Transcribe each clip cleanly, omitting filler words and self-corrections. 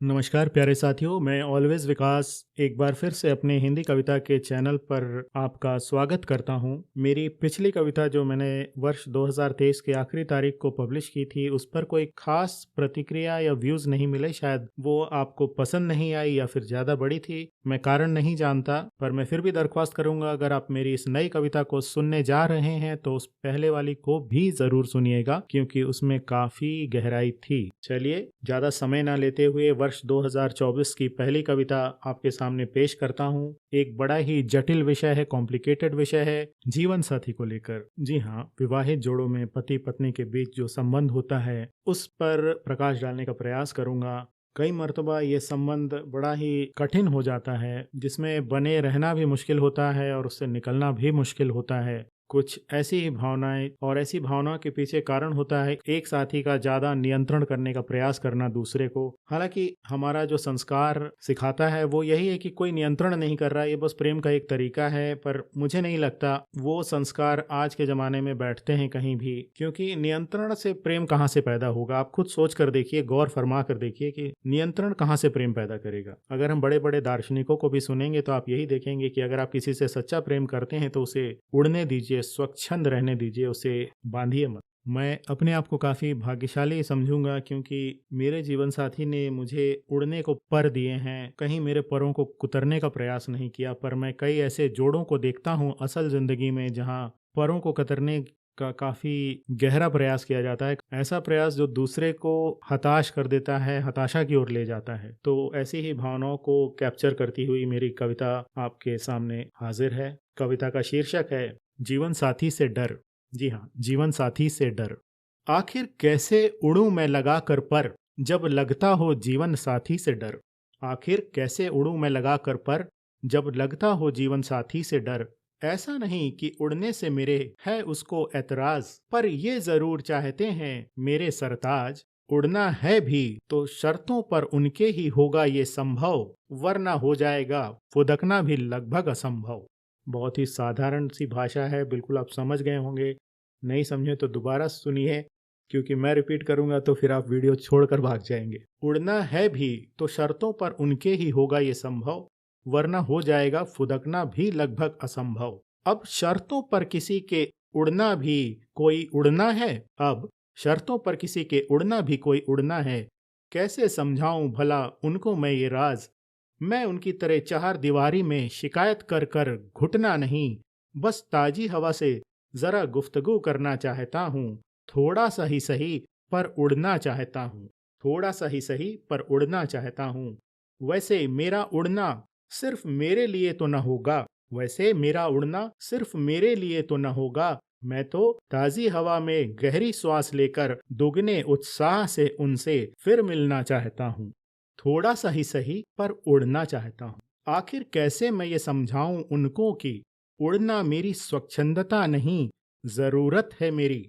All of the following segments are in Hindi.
नमस्कार प्यारे साथियों, मैं ऑलवेज विकास एक बार फिर से अपने हिंदी कविता के चैनल पर आपका स्वागत करता हूं। मेरी पिछली कविता जो मैंने वर्ष 2023 के आखिरी तारीख को पब्लिश की थी, उस पर कोई खास प्रतिक्रिया या व्यूज़ नहीं मिले। शायद वो आपको पसंद नहीं आई या फिर ज़्यादा बड़ी थी, मैं कारण नहीं जानता। पर मैं फिर भी दरख्वास्त करूंगा, अगर आप मेरी इस नई कविता को सुनने जा रहे हैं तो उस पहले वाली को भी ज़रूर सुनिएगा, क्योंकि उसमें काफ़ी गहराई थी। चलिए ज़्यादा समय ना लेते हुए वर्ष 2024 की पहली कविता आपके सामने पेश करता हूँ। एक बड़ा ही जटिल विषय है, कॉम्प्लिकेटेड विषय है, जीवन साथी को लेकर। जी हाँ, विवाहित जोड़ों में पति पत्नी के बीच जो संबंध होता है उस पर प्रकाश डालने का प्रयास करूंगा। कई मर्तबा ये संबंध बड़ा ही कठिन हो जाता है, जिसमें बने रहना भी मुश्किल होता है और उससे निकलना भी मुश्किल होता है। कुछ ऐसी ही भावनाएं और ऐसी भावनाओं के पीछे कारण होता है एक साथी का ज्यादा नियंत्रण करने का प्रयास करना दूसरे को। हालांकि हमारा जो संस्कार सिखाता है वो यही है कि कोई नियंत्रण नहीं कर रहा है, ये बस प्रेम का एक तरीका है। पर मुझे नहीं लगता वो संस्कार आज के जमाने में बैठते हैं कहीं भी, क्योंकि नियंत्रण से प्रेम कहाँ से पैदा होगा। आप खुद सोच कर देखिए, गौर फरमा कर देखिए कि नियंत्रण कहाँ से प्रेम पैदा करेगा। अगर हम बड़े बड़े दार्शनिकों को भी सुनेंगे तो आप यही देखेंगे कि अगर आप किसी से सच्चा प्रेम करते हैं तो उसे उड़ने दीजिए, स्वच्छंद रहने दीजिए, उसे बांधिए मत। मैं अपने आप को काफ़ी भाग्यशाली समझूंगा, क्योंकि मेरे जीवन साथी ने मुझे उड़ने को पर दिए हैं, कहीं मेरे परों को कुतरने का प्रयास नहीं किया। पर मैं कई ऐसे जोड़ों को देखता हूँ असल ज़िंदगी में जहाँ परों को कतरने का काफ़ी गहरा प्रयास किया जाता है, ऐसा प्रयास जो दूसरे को हताश कर देता है, हताशा की ओर ले जाता है। तो ऐसी ही भावनाओं को कैप्चर करती हुई मेरी कविता आपके सामने हाजिर है। कविता का शीर्षक है जीवन साथी से डर। जी हाँ, जीवन साथी से डर। आखिर कैसे उड़ूं मैं लगा कर पर, जब लगता हो जीवन साथी से डर। आखिर कैसे उड़ूं मैं लगा कर पर, जब लगता हो जीवन साथी से डर। ऐसा नहीं कि उड़ने से मेरे है उसको ऐतराज, पर ये जरूर चाहते हैं मेरे सरताज। उड़ना है भी तो शर्तों पर उनके ही होगा ये संभव, वरना हो जाएगा फुदकना भी लगभग असंभव। बहुत ही साधारण सी भाषा है, बिल्कुल आप समझ गए होंगे। नहीं समझे तो दोबारा सुनिए, क्योंकि मैं रिपीट करूंगा तो फिर आप वीडियो छोड़कर भाग जाएंगे। उड़ना है भी तो शर्तों पर उनके ही होगा ये संभव, वरना हो जाएगा फुदकना भी लगभग असंभव। अब शर्तों पर किसी के उड़ना भी कोई उड़ना है। अब शर्तों पर किसी के उड़ना भी कोई उड़ना है। कैसे समझाऊं भला उनको मैं ये राज। मैं उनकी तरह चार दीवारी में शिकायत कर कर घुटना नहीं, बस ताजी हवा से जरा गुफ्तगू करना चाहता हूँ। थोड़ा सा ही सही पर उड़ना चाहता हूँ। थोड़ा सा ही सही पर उड़ना चाहता हूँ। वैसे मेरा उड़ना सिर्फ मेरे लिए तो न होगा। वैसे मेरा उड़ना सिर्फ मेरे लिए तो न होगा। मैं तो ताजी हवा में गहरी श्वास लेकर दुगने उत्साह से उनसे फिर मिलना चाहता हूँ। थोड़ा सा ही सही पर उड़ना चाहता हूँ। आखिर कैसे मैं ये समझाऊं उनको कि उड़ना मेरी स्वच्छंदता नहीं, जरूरत है मेरी,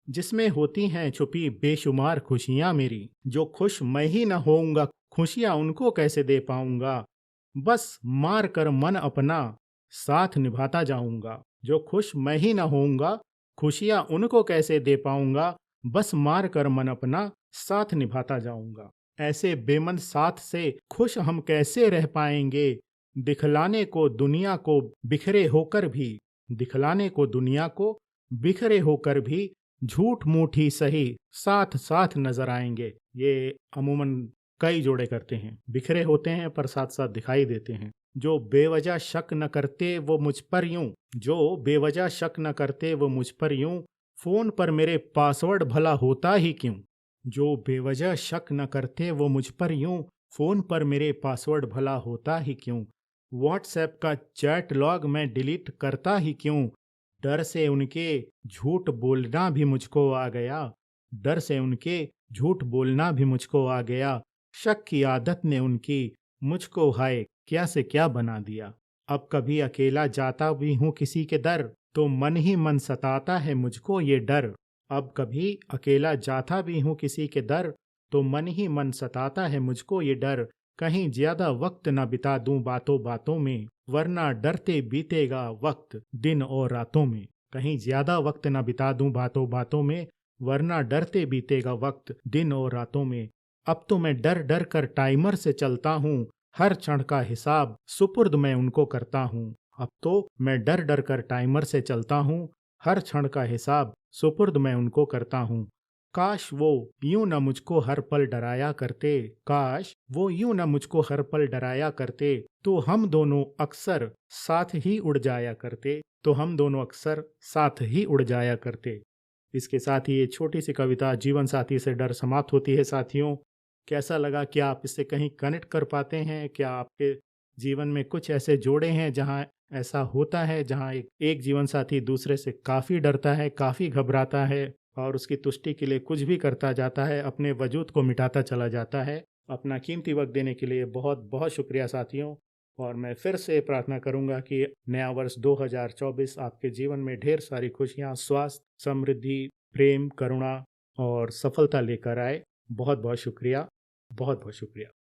जिसमें होती हैं छुपी बेशुमार खुशियां मेरी। जो खुश मैं ही न होऊंगा, खुशियां उनको कैसे दे पाऊंगा। बस मार कर मन अपना साथ निभाता जाऊंगा। जो खुश मैं ही न होऊंगा, खुशियां उनको कैसे दे पाऊंगा। बस मार कर मन अपना साथ निभाता जाऊंगा। ऐसे बेमन साथ से खुश हम कैसे रह पाएंगे। दिखलाने को दुनिया को बिखरे होकर भी, दिखलाने को दुनिया को बिखरे होकर भी, झूठ मूठ ही सही साथ साथ नजर आएंगे। ये अमूमन कई जोड़े करते हैं, बिखरे होते हैं पर साथ साथ दिखाई देते हैं। जो बेवजह शक न करते वो मुझ पर यूं, जो बेवजह शक न करते वो मुझ पर यूं, फोन पर मेरे पासवर्ड भला होता ही क्यों। जो बेवजह शक न करते वो मुझ पर यूं, फोन पर मेरे पासवर्ड भला होता ही क्यों। व्हाट्सएप का चैट लॉग मैं डिलीट करता ही क्यों। डर से उनके झूठ बोलना भी मुझको आ गया। डर से उनके झूठ बोलना भी मुझको आ गया। शक की आदत ने उनकी मुझको हाय क्या से क्या बना दिया। अब कभी अकेला जाता भी हूँ किसी के दर, तो मन ही मन सताता है मुझको ये डर। अब कभी अकेला जाता भी हूँ किसी के दर, तो मन ही मन सताता है मुझको ये डर। कहीं ज्यादा वक्त न बिता दूं बातों बातों में, वरना डरते बीतेगा वक्त दिन और रातों में। कहीं ज्यादा वक्त न बिता दूं बातों बातों में, वरना डरते बीतेगा वक्त दिन और रातों में। अब तो मैं डर डर कर टाइमर से चलता हूँ, हर क्षण का हिसाब सुपुर्द मैं उनको करता हूँ। अब तो मैं डर डर कर टाइमर से चलता हूँ, हर क्षण का हिसाब सुपुर्द मैं उनको करता हूँ। काश वो यूं न मुझको हर पल डराया करते, काश वो यूं न मुझको हर पल डराया करते, तो हम दोनों अक्सर साथ ही उड़ जाया करते, तो हम दोनों अक्सर साथ ही उड़ जाया करते। इसके साथ ही ये छोटी सी कविता जीवन साथी से डर समाप्त होती है। साथियों, कैसा लगा? क्या आप इससे कहीं कनेक्ट कर पाते हैं? क्या आपके जीवन में कुछ ऐसे जोड़े हैं जहां ऐसा होता है, जहां एक जीवन साथी दूसरे से काफ़ी डरता है, काफ़ी घबराता है और उसकी तुष्टि के लिए कुछ भी करता जाता है, अपने वजूद को मिटाता चला जाता है। अपना कीमती वक्त देने के लिए बहुत बहुत शुक्रिया साथियों। और मैं फिर से प्रार्थना करूंगा कि नया वर्ष 2024 आपके जीवन में ढेर सारी खुशियां, स्वास्थ्य, समृद्धि, प्रेम, करुणा और सफलता लेकर आए। बहुत बहुत शुक्रिया। बहुत बहुत शुक्रिया।